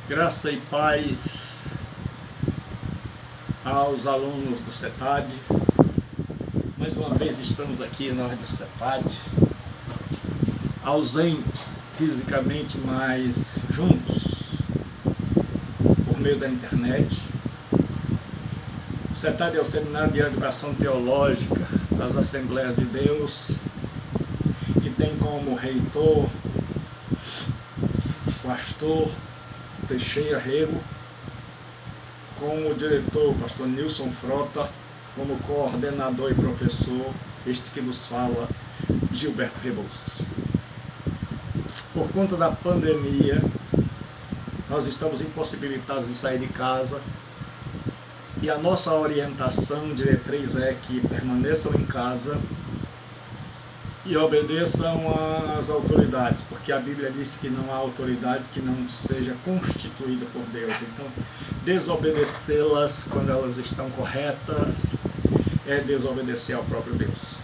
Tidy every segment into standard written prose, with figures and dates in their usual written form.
Graça e paz aos alunos do CETAD. Mais uma vez estamos aqui, nós do CETAD, ausente fisicamente, mas juntos por meio da internet. O CETAD é o Seminário de Educação Teológica das Assembleias de Deus, que tem como reitor o pastor Teixeira Rego, como diretor o pastor Nilson Frota, como coordenador e professor este que vos fala, Gilberto Rebouças. Por conta da pandemia, nós estamos impossibilitados de sair de casa e a nossa orientação, diretriz é que permaneçam em casa e obedeçam às autoridades, porque a Bíblia diz que não há autoridade que não seja constituída por Deus. Então, desobedecê-las quando elas estão corretas é desobedecer ao próprio Deus.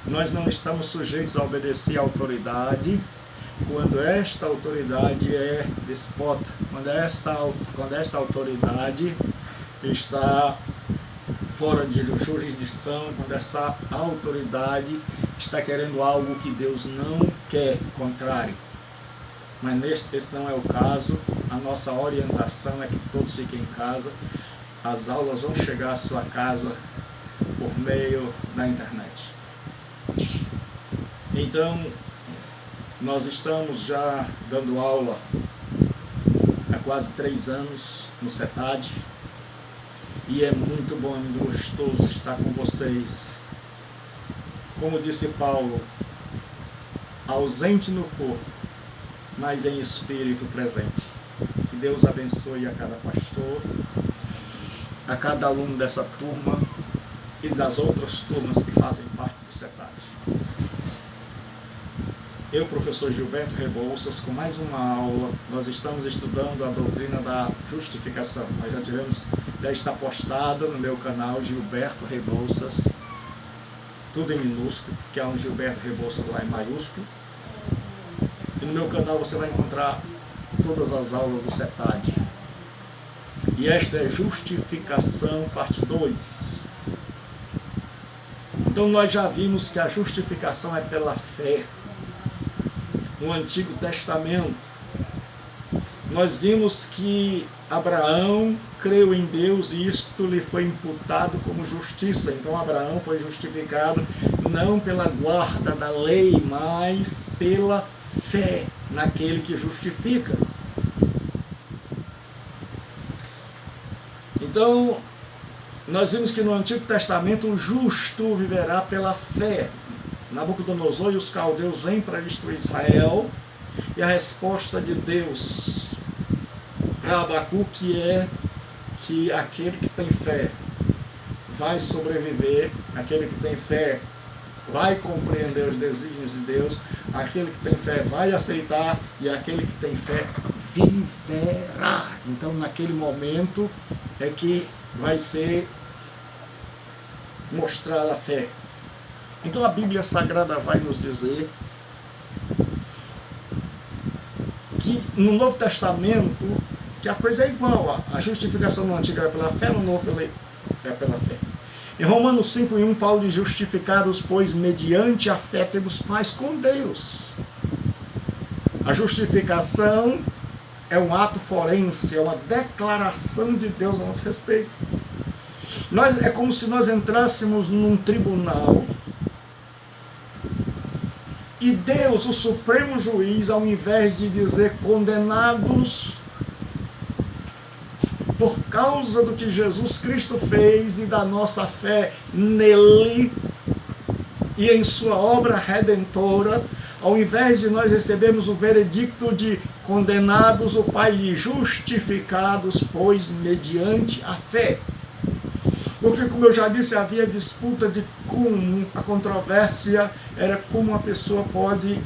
Nós não estamos sujeitos a obedecer à autoridade quando esta autoridade é despota, quando esta autoridade está fora de jurisdição, quando essa autoridade está querendo algo que Deus não quer, contrário. Mas esse não é o caso. A nossa orientação é que todos fiquem em casa. As aulas vão chegar à sua casa por meio da internet. Então, nós estamos já dando aula há quase 3 anos no CETAD. E é muito bom, muito gostoso estar com vocês. Como disse Paulo, ausente no corpo, mas em espírito presente. Que Deus abençoe a cada pastor, a cada aluno dessa turma e das outras turmas que fazem parte do CETAD. Eu, professor Gilberto Rebouças, com mais uma aula. Nós estamos estudando a doutrina da justificação. Nós já está postada no meu canal Gilberto Rebouças, tudo em minúsculo, porque há um Gilberto Rebouças lá em maiúsculo. E no meu canal você vai encontrar todas as aulas do CETAD. E esta é Justificação, parte 2. Então nós já vimos que a justificação é pela fé. No Antigo Testamento, nós vimos que Abraão creu em Deus e isto lhe foi imputado como justiça. Então Abraão foi justificado não pela guarda da lei, mas pela fé naquele que justifica. Então, nós vimos que no Antigo Testamento o justo viverá pela fé. Nabucodonosor e os caldeus vêm para destruir Israel, e a resposta de Deus para Abacuque é que aquele que tem fé vai sobreviver, aquele que tem fé vai compreender os desígnios de Deus, aquele que tem fé vai aceitar, e aquele que tem fé viverá. Então, naquele momento é que vai ser mostrada a fé. Então a Bíblia Sagrada vai nos dizer que no Novo Testamento que a coisa é igual. A justificação no Antigo é pela fé, no Novo é pela fé. Em Romanos 5:1, Paulo diz: justificados, pois, mediante a fé temos paz com Deus. A justificação é um ato forense, é uma declaração de Deus a nosso respeito. É como se nós entrássemos num tribunal e Deus, o supremo juiz, ao invés de dizer condenados por causa do que Jesus Cristo fez e da nossa fé nele e em sua obra redentora, ao invés de nós recebermos o veredicto de condenados, o Pai diz: justificados, pois, mediante a fé. Porque, como eu já disse, havia disputa de como, a controvérsia era como uma pessoa pode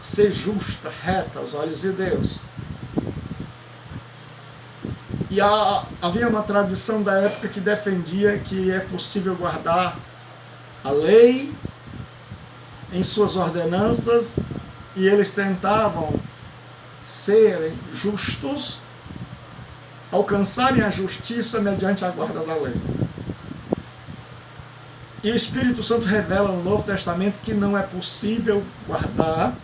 ser justa, reta aos olhos de Deus. E havia uma tradição da época que defendia que é possível guardar a lei em suas ordenanças, e eles tentavam serem justos, alcançarem a justiça mediante a guarda da lei. E o Espírito Santo revela no Novo Testamento que não é possível guardar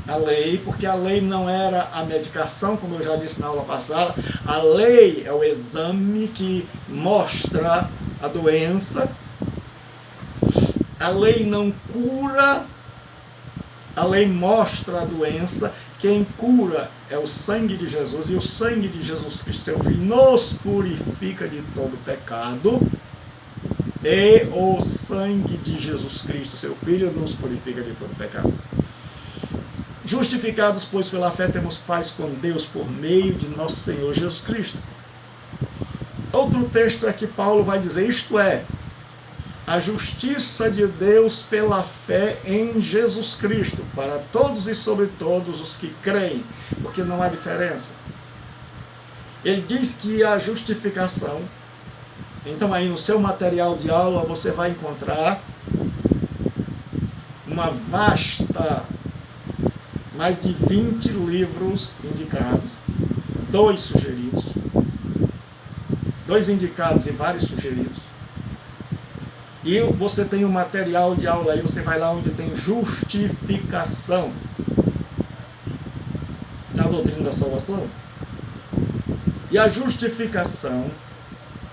a lei, porque a lei não era a medicação, como eu já disse na aula passada. A lei é o exame que mostra a doença. A lei não cura, a lei mostra a doença. Quem cura é o sangue de Jesus, e o sangue de Jesus Cristo, seu Filho, nos purifica de todo pecado. E o sangue de Jesus Cristo, seu Filho, nos purifica de todo pecado. Justificados, pois, pela fé, temos paz com Deus por meio de nosso Senhor Jesus Cristo. Outro texto é que Paulo vai dizer, isto é, a justiça de Deus pela fé em Jesus Cristo, para todos e sobre todos os que creem, porque não há diferença. Ele diz que a justificação, então aí no seu material de aula você vai encontrar uma vasta, mais de 20 livros indicados, 2 sugeridos, 2 indicados e vários sugeridos. E você tem um material de aula aí, você vai lá onde tem justificação na doutrina da salvação. E a justificação,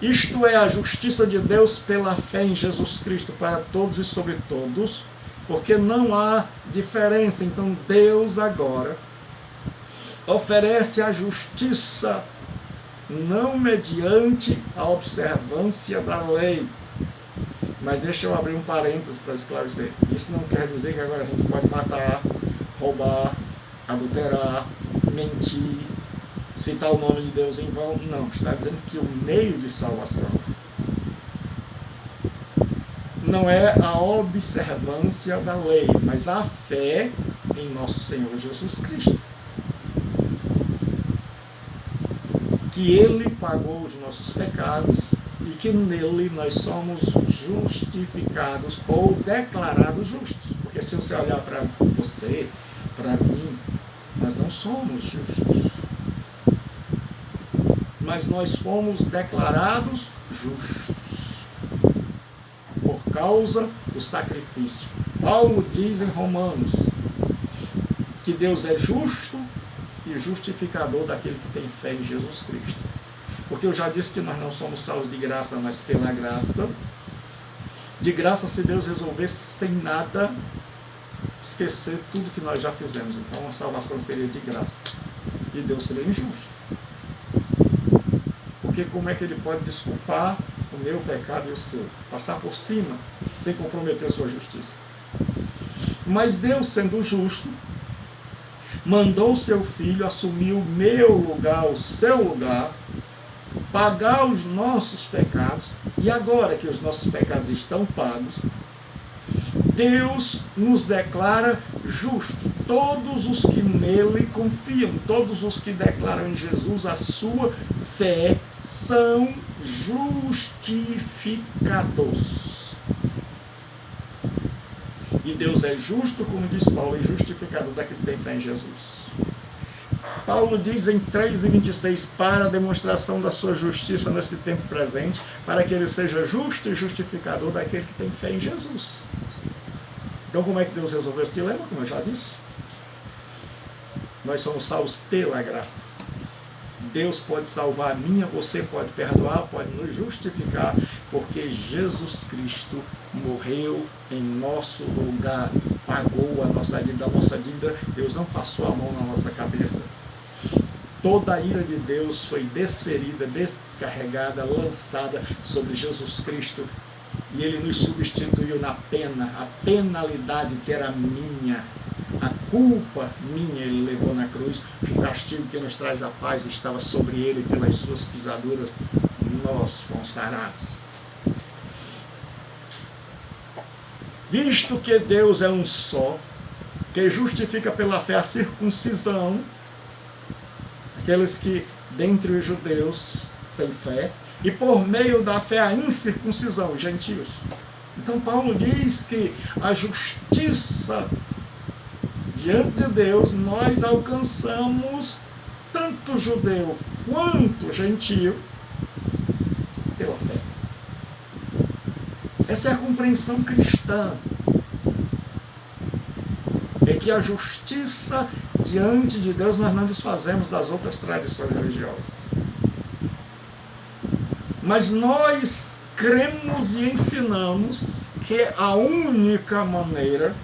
isto é a justiça de Deus pela fé em Jesus Cristo para todos e sobre todos, porque não há diferença. Então Deus agora oferece a justiça não mediante a observância da lei. Mas deixa eu abrir um parênteses para esclarecer. Isso não quer dizer que agora a gente pode matar, roubar, adulterar, mentir, citar o nome de Deus em vão. Não, está dizendo que o meio de salvação não é a observância da lei, mas a fé em nosso Senhor Jesus Cristo. Que Ele pagou os nossos pecados e que nele nós somos justificados ou declarados justos. Porque se você olhar para você, para mim, nós não somos justos. Mas nós fomos declarados justos por causa do sacrifício. Paulo diz em Romanos que Deus é justo e justificador daquele que tem fé em Jesus Cristo. Porque eu já disse que nós não somos salvos de graça, mas pela graça. De graça, se Deus resolvesse sem nada esquecer tudo que nós já fizemos. Então a salvação seria de graça. E Deus seria injusto. Porque como é que Ele pode desculpar o meu pecado e o seu? Passar por cima, sem comprometer a sua justiça. Mas Deus, sendo justo, mandou o seu Filho assumir o meu lugar, o seu lugar, pagar os nossos pecados, e agora que os nossos pecados estão pagos, Deus nos declara justos. Todos os que nele confiam, todos os que declaram em Jesus a sua fé, são justificados. E Deus é justo, como diz Paulo, e justificador daquele que tem fé em Jesus. Paulo diz em 3:26, para a demonstração da sua justiça nesse tempo presente, para que ele seja justo e justificador daquele que tem fé em Jesus. Então como é que Deus resolveu esse dilema? Como eu já disse, nós somos salvos pela graça. Deus pode salvar a mim, você pode perdoar, pode nos justificar, porque Jesus Cristo morreu em nosso lugar, pagou a nossa dívida. Deus não passou a mão na nossa cabeça. Toda a ira de Deus foi desferida, descarregada, lançada sobre Jesus Cristo, e Ele nos substituiu na pena, a penalidade que era minha, a culpa minha Ele levou na cruz, o castigo que nos traz a paz estava sobre Ele, pelas suas pisaduras nós fomos sarados. Visto que Deus é um só, que justifica pela fé a circuncisão, aqueles que dentre os judeus têm fé, e por meio da fé a incircuncisão, os gentios. Então Paulo diz que a justiça de diante de Deus, nós alcançamos tanto judeu quanto gentio pela fé. Essa é a compreensão cristã. É que a justiça diante de Deus nós não desfazemos das outras tradições religiosas. Mas nós cremos e ensinamos que a única maneira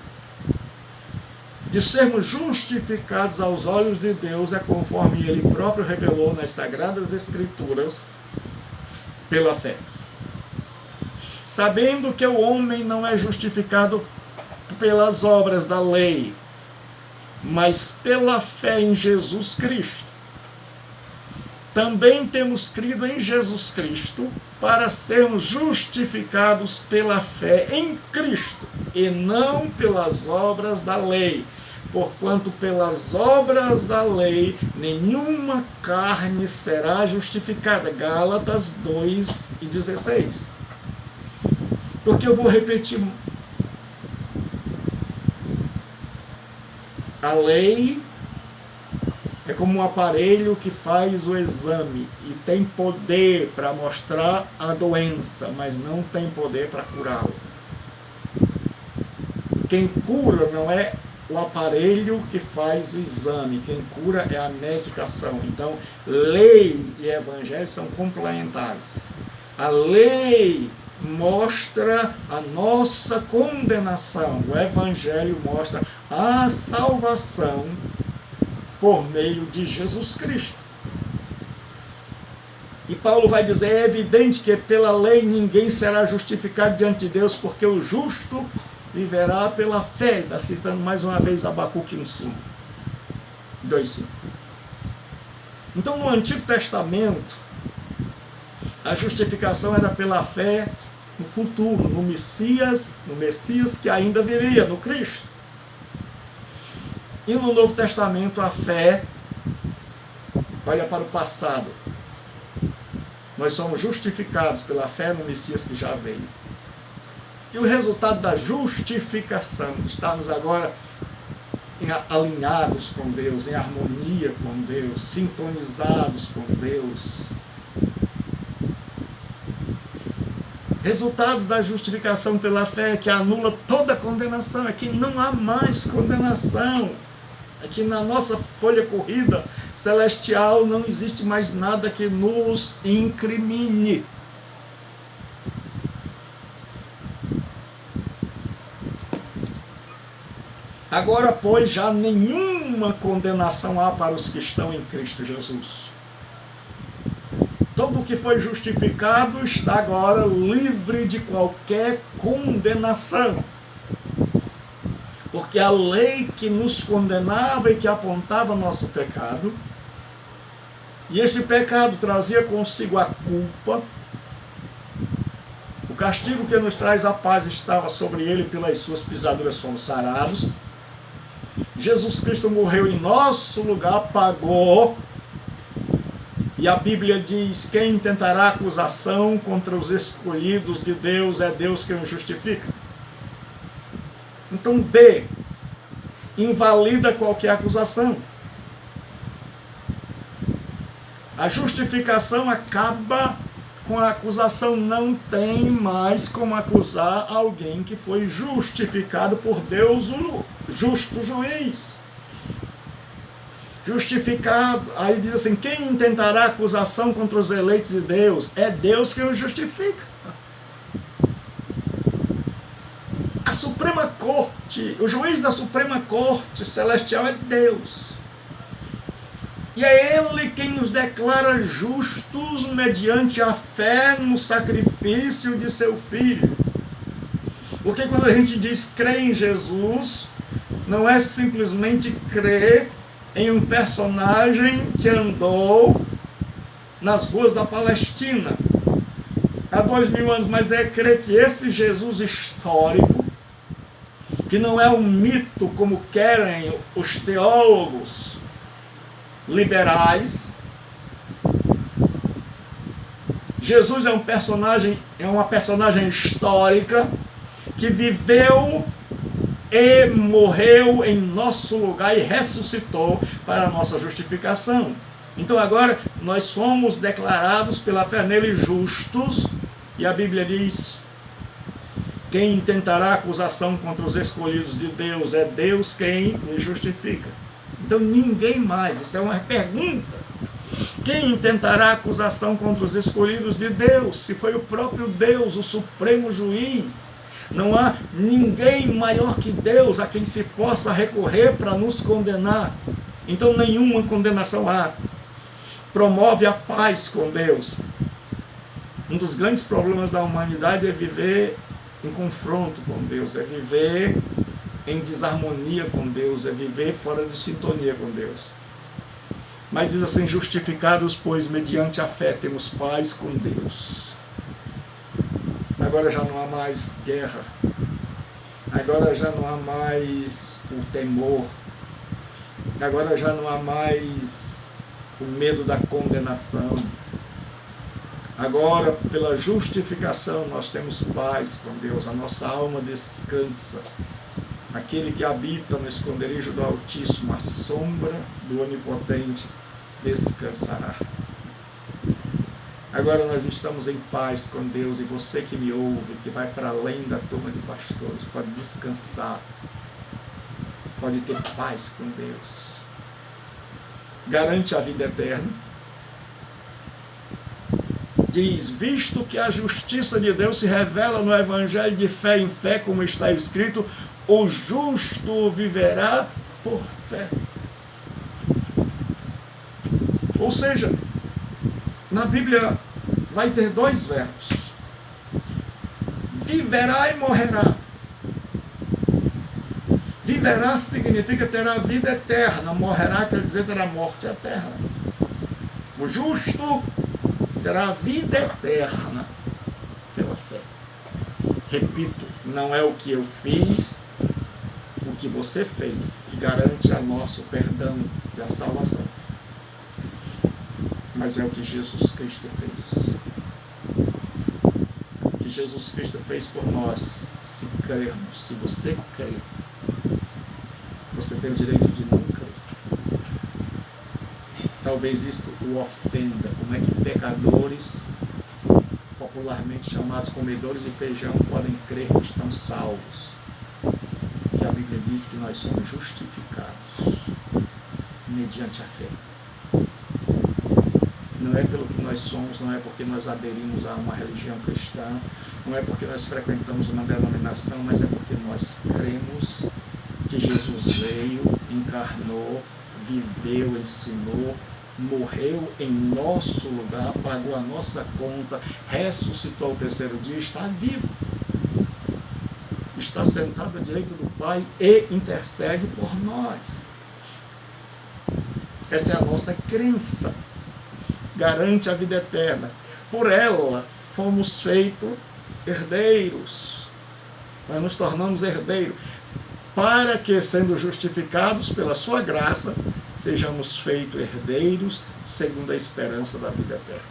de sermos justificados aos olhos de Deus é conforme Ele próprio revelou nas Sagradas Escrituras, pela fé. Sabendo que o homem não é justificado pelas obras da lei, mas pela fé em Jesus Cristo. Também temos crido em Jesus Cristo para sermos justificados pela fé em Cristo e não pelas obras da lei, porquanto pelas obras da lei nenhuma carne será justificada. Gálatas 2:16. Porque eu vou repetir. A lei é como um aparelho que faz o exame e tem poder para mostrar a doença, mas não tem poder para curá-la. Quem cura não é o aparelho que faz o exame, quem cura é a medicação. Então, lei e evangelho são complementares. A lei mostra a nossa condenação, o evangelho mostra a salvação por meio de Jesus Cristo. E Paulo vai dizer, é evidente que pela lei ninguém será justificado diante de Deus, porque o justo viverá pela fé. Está citando mais uma vez Abacuque 1:5, 2:5. Então, no Antigo Testamento, a justificação era pela fé no futuro, no Messias que ainda viria, no Cristo. E no Novo Testamento, a fé olha para o passado. Nós somos justificados pela fé no Messias que já veio. E o resultado da justificação, de estarmos agora alinhados com Deus, em harmonia com Deus, sintonizados com Deus. Resultados da justificação pela fé é que anula toda condenação, é que não há mais condenação. É que na nossa folha corrida celestial não existe mais nada que nos incrimine. Agora, pois, já nenhuma condenação há para os que estão em Cristo Jesus. Todo o que foi justificado está agora livre de qualquer condenação. Porque a lei que nos condenava e que apontava nosso pecado, e esse pecado trazia consigo a culpa, o castigo que nos traz a paz estava sobre ele, pelas suas pisaduras fomos sarados. Jesus Cristo morreu em nosso lugar, pagou. E a Bíblia diz, quem tentará acusação contra os escolhidos de Deus, é Deus quem os justifica. Então, B, invalida qualquer acusação. A justificação acaba com a acusação, não tem mais como acusar alguém que foi justificado por Deus, o justo juiz. Justificado, aí diz assim, quem intentará acusação contra os eleitos de Deus? É Deus quem os justifica. A Suprema Corte, o juiz da Suprema Corte Celestial é Deus. E é Ele quem nos declara justos mediante a fé no sacrifício de seu Filho. Porque quando a gente diz crer em Jesus, não é simplesmente crer em um personagem que andou nas ruas da Palestina há 2000 anos, mas é crer que esse Jesus histórico, que não é um mito como querem os teólogos liberais, Jesus é uma personagem histórica que viveu e morreu em nosso lugar e ressuscitou para a nossa justificação. Então agora nós somos declarados pela fé nele justos, e a Bíblia diz: quem intentará acusação contra os escolhidos de Deus? É Deus quem os justifica. Então ninguém mais, isso é uma pergunta. Quem intentará acusação contra os escolhidos de Deus? Se foi o próprio Deus, o supremo juiz. Não há ninguém maior que Deus a quem se possa recorrer para nos condenar. Então nenhuma condenação há. Promove a paz com Deus. Um dos grandes problemas da humanidade é viver em confronto com Deus, é viver em desarmonia com Deus, é viver fora de sintonia com Deus. Mas diz assim: justificados, pois, mediante a fé, temos paz com Deus. Agora já não há mais guerra, agora já não há mais o temor, agora já não há mais o medo da condenação. Agora, pela justificação, nós temos paz com Deus, a nossa alma descansa. Aquele que habita no esconderijo do Altíssimo, a sombra do Onipotente, descansará. Agora nós estamos em paz com Deus, e você que me ouve, que vai para além da turma de pastores, pode descansar, pode ter paz com Deus. Garante a vida eterna. Diz: visto que a justiça de Deus se revela no Evangelho de fé em fé, como está escrito, o justo viverá por fé. Ou seja, na Bíblia vai ter dois verbos: viverá e morrerá. Viverá significa terá vida eterna, morrerá quer dizer terá morte eterna. O justo terá vida eterna pela fé. Repito, não é o que eu fiz, o que você fez, que garante a nosso perdão e a salvação, mas é o que Jesus Cristo fez. O que Jesus Cristo fez por nós, se crermos, se você crer, você tem o direito de não crer. Talvez isto o ofenda. Como é que pecadores, popularmente chamados comedores de feijão, podem crer que estão salvos? Porque a Bíblia diz que nós somos justificados mediante a fé. Não é pelo que nós somos, não é porque nós aderimos a uma religião cristã, não é porque nós frequentamos uma denominação, mas é porque nós cremos que Jesus veio, encarnou, viveu, ensinou, morreu em nosso lugar, pagou a nossa conta, ressuscitou ao terceiro dia, está vivo, está sentado à direita do Pai e intercede por nós. Essa é a nossa crença. Garante a vida eterna. Por ela fomos feitos herdeiros. Nós nos tornamos herdeiros, para que, sendo justificados pela sua graça, sejamos feitos herdeiros segundo a esperança da vida eterna.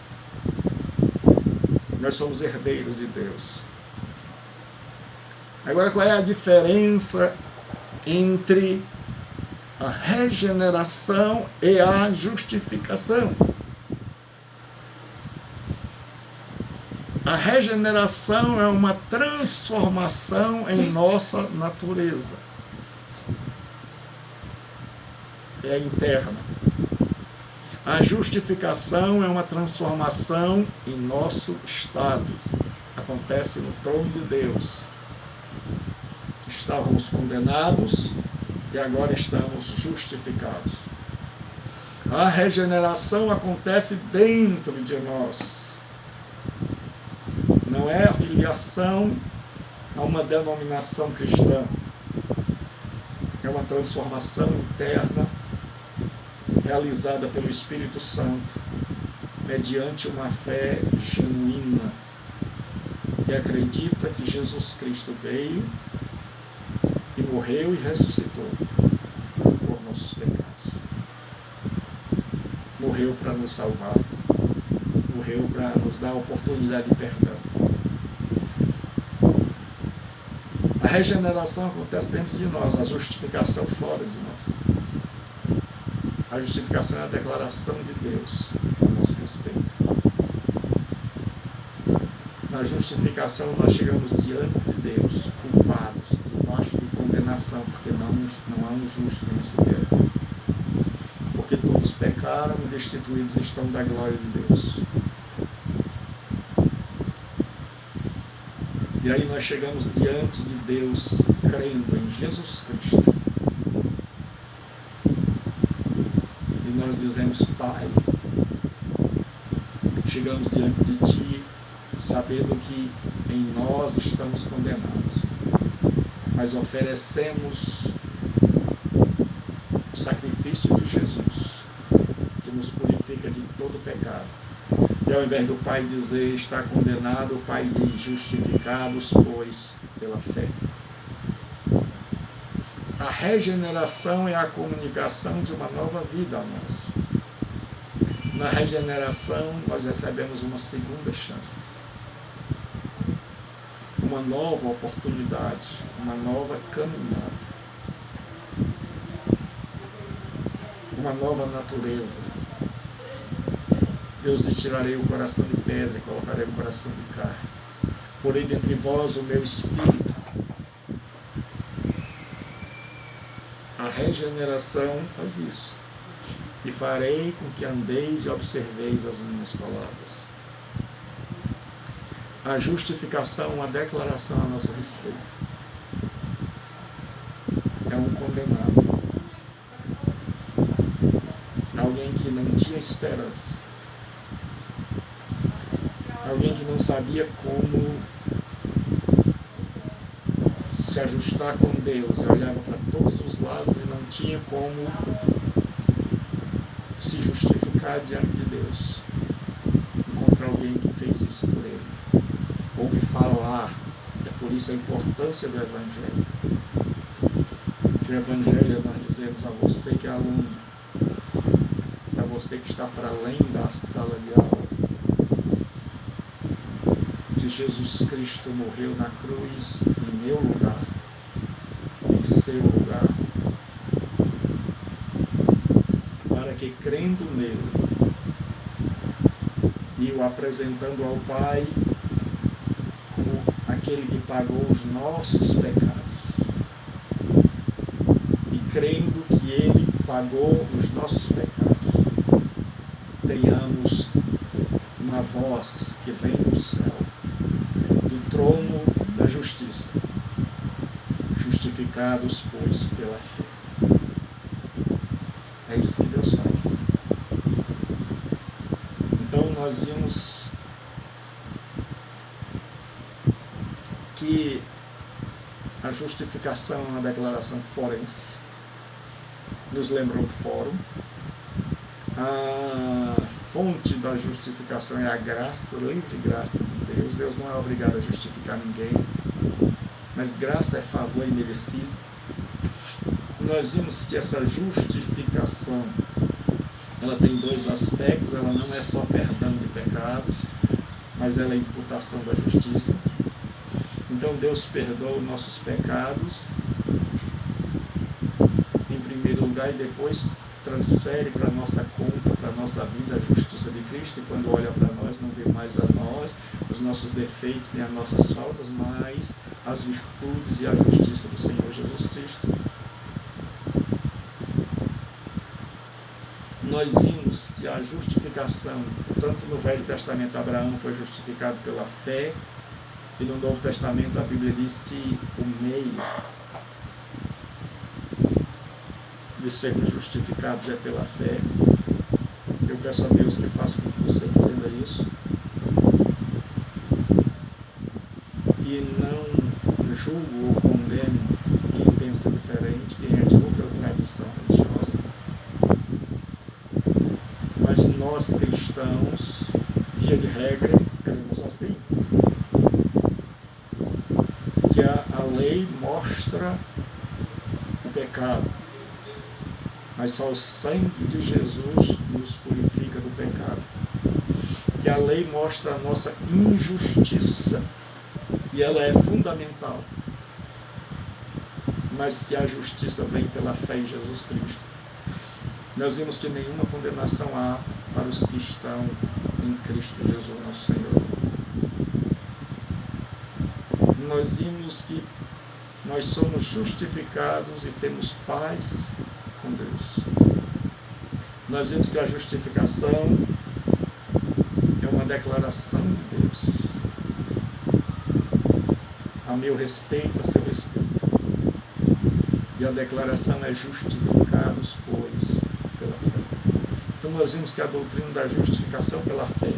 Nós somos herdeiros de Deus. Agora, qual é a diferença entre a regeneração e a justificação? A regeneração é uma transformação em nossa natureza. É interna. A justificação é uma transformação em nosso estado. Acontece no trono de Deus. Estávamos condenados e agora estamos justificados. A regeneração acontece dentro de nós. Não é a filiação a uma denominação cristã. É uma transformação interna realizada pelo Espírito Santo mediante uma fé genuína que acredita que Jesus Cristo veio e morreu e ressuscitou por nossos pecados. Morreu para nos salvar. Morreu para nos dar a oportunidade de perdão. A regeneração acontece dentro de nós, a justificação fora de nós. A justificação é a declaração de Deus a nosso respeito. Na justificação nós chegamos diante de Deus, culpados, debaixo de condenação, porque não há um justo nem sequer. Porque todos pecaram e destituídos estão da glória de Deus. E aí nós chegamos diante de Deus crendo em Jesus Cristo. E nós dizemos: Pai, chegamos diante de Ti, sabendo que em nós estamos condenados, mas oferecemos o sacrifício de Jesus, que nos purifica de todo pecado. E ao invés do Pai dizer está condenado, o Pai diz justificados, pois, pela fé. A regeneração é a comunicação de uma nova vida a nós. Na regeneração nós recebemos uma segunda chance, uma nova oportunidade, uma nova caminhada, uma nova natureza. Deus lhe tirarei o coração de pedra e colocarei o coração de carne. Porei dentre vós o meu espírito. A regeneração faz isso. E farei com que andeis e observeis as minhas palavras. A justificação, uma declaração a nosso respeito. É um condenado. Alguém que não tinha esperança. Alguém que não sabia como se ajustar com Deus. Ele olhava para todos os lados e não tinha como se justificar diante de Deus. Encontrar alguém que fez isso por ele. Ouve falar. É por isso a importância do Evangelho. Que o Evangelho nós dizemos a você que é aluno, a você que está para além da sala de aula, que Jesus Cristo morreu na cruz em meu lugar, em seu lugar, para que crendo nele e o apresentando ao Pai como aquele que pagou os nossos pecados, e crendo que ele pagou os nossos pecados, tenhamos uma voz que vem do céu, do trono da justiça: justificados, pois, pela fé. É isso que Deus faz. Então nós vimos que a justificação é uma declaração forense, nos lembra um fórum. A fonte da justificação é a graça, a livre graça de Deus. Deus não é obrigado a justificar ninguém, mas graça é favor imerecido. Nós vimos que essa justificação, ela tem dois aspectos. Ela não é só perdão de pecados, mas ela é imputação da justiça. Então Deus perdoa nossos pecados em primeiro lugar, e depois transfere para a nossa conta, para a nossa vida, a justiça de Cristo. E quando olha para nós, não vê mais a nós, os nossos defeitos, nem as nossas faltas, mas as virtudes e a justiça do Senhor Jesus Cristo. Nós vimos que a justificação, tanto no Velho Testamento, Abraão foi justificado pela fé, e no Novo Testamento a Bíblia diz que o meio de sermos justificados é pela fé. Eu peço a Deus que faça com que você entenda isso e não julgo ou condeno quem pensa diferente, quem é de outra tradição religiosa. Mas nós cristãos, via de regra, cremos assim, que a lei mostra o pecado, mas só o sangue de Jesus nos purifica do pecado. Que a lei mostra a nossa injustiça, e ela é fundamental. mas que a justiça vem pela fé em Jesus Cristo. Nós vimos que nenhuma condenação há para os que estão em Cristo Jesus, nosso Senhor. Nós vimos que nós somos justificados e temos paz com Deus. Nós vimos que a justificação é uma declaração de Deus a meu respeito, a seu respeito. E a declaração é justificados, pois, pela fé. Então nós vimos que a doutrina da justificação pela fé,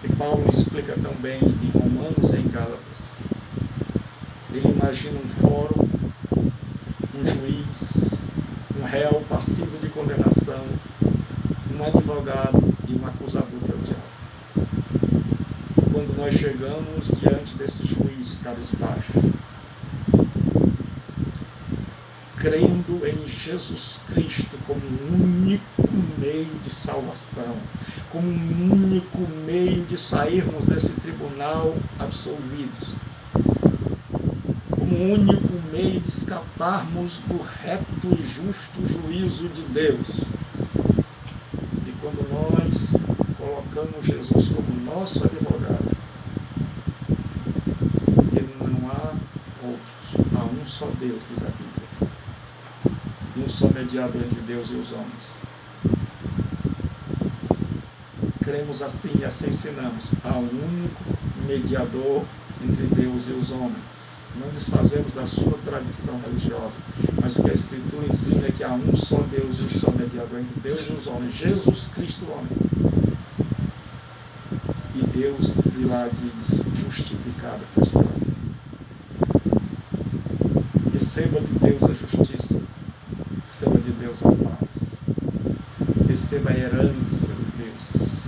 e Paulo explica também em Romanos e em Gálatas. Ele imagina um fórum, um juiz, um réu passivo de condenação, um advogado e um acusador, que é o diabo. Quando nós chegamos diante desse juiz cabisbaixo, crendo em Jesus Cristo como um único meio de salvação, como um único meio de sairmos desse tribunal absolvidos, como um único meio de escaparmos do reto e justo juízo de Deus. E quando nós colocamos Jesus como nosso advogado, porque não há outros, há um só Deus, diz a Bíblia, e um só mediador entre Deus e os homens. Cremos assim e assim ensinamos, há um único mediador entre Deus e os homens. Não desfazemos da sua tradição religiosa, mas o que a Escritura ensina é que há um só Deus e um só mediador entre Deus e os homens, Jesus Cristo, homem. E Deus de lá diz, justificado, pois pela fé. Receba de Deus a justiça, receba de Deus a paz, receba a herança de Deus,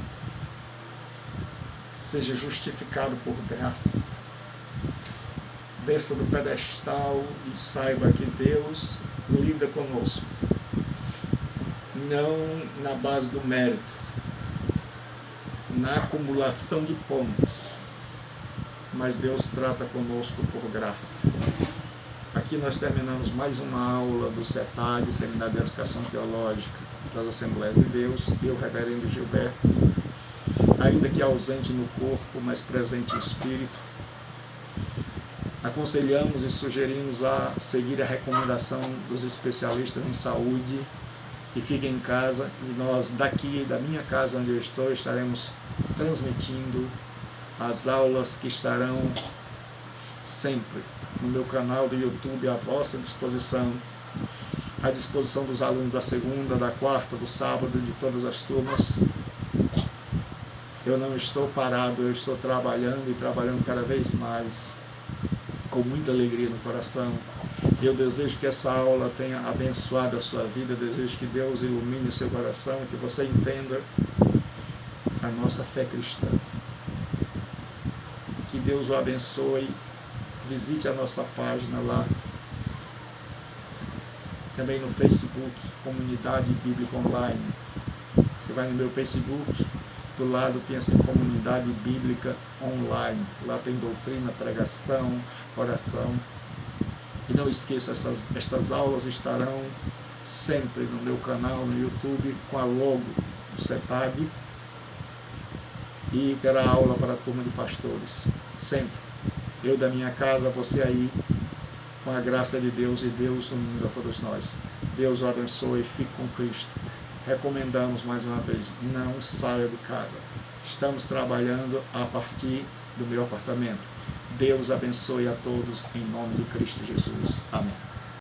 seja justificado por graça, desça do pedestal e saiba que Deus lida conosco, não na base do mérito, na acumulação de pontos, mas Deus trata conosco por graça. Aqui nós terminamos mais uma aula do CETAD, Seminário de Educação Teológica das Assembleias de Deus. Eu, reverendo Gilberto, ainda que ausente no corpo, mas presente em espírito, aconselhamos e sugerimos a seguir a recomendação dos especialistas em saúde e fiquem em casa, e nós daqui, da minha casa onde eu estou, estaremos transmitindo as aulas que estarão sempre no meu canal do YouTube à vossa disposição, à disposição dos alunos da segunda, da quarta, do sábado, de todas as turmas. Eu não estou parado, eu estou trabalhando e trabalhando cada vez mais, com muita alegria no coração. Eu desejo que essa aula tenha abençoado a sua vida, eu desejo que Deus ilumine o seu coração, que você entenda a nossa fé cristã. Que Deus o abençoe. Visite a nossa página lá, também no Facebook, Comunidade Bíblica Online. Você vai no meu Facebook, do lado tem assim, Comunidade Bíblica Online. Lá tem doutrina, pregação, oração. E não esqueça, estas aulas estarão sempre no meu canal no YouTube, com a logo do CETAD, e terá aula para a turma de pastores, sempre. Eu da minha casa, você aí, com a graça de Deus e Deus unindo a todos nós. Deus o abençoe, fique com Cristo. Recomendamos mais uma vez, não saia de casa. Estamos trabalhando a partir do meu apartamento. Deus abençoe a todos, em nome de Cristo Jesus. Amém.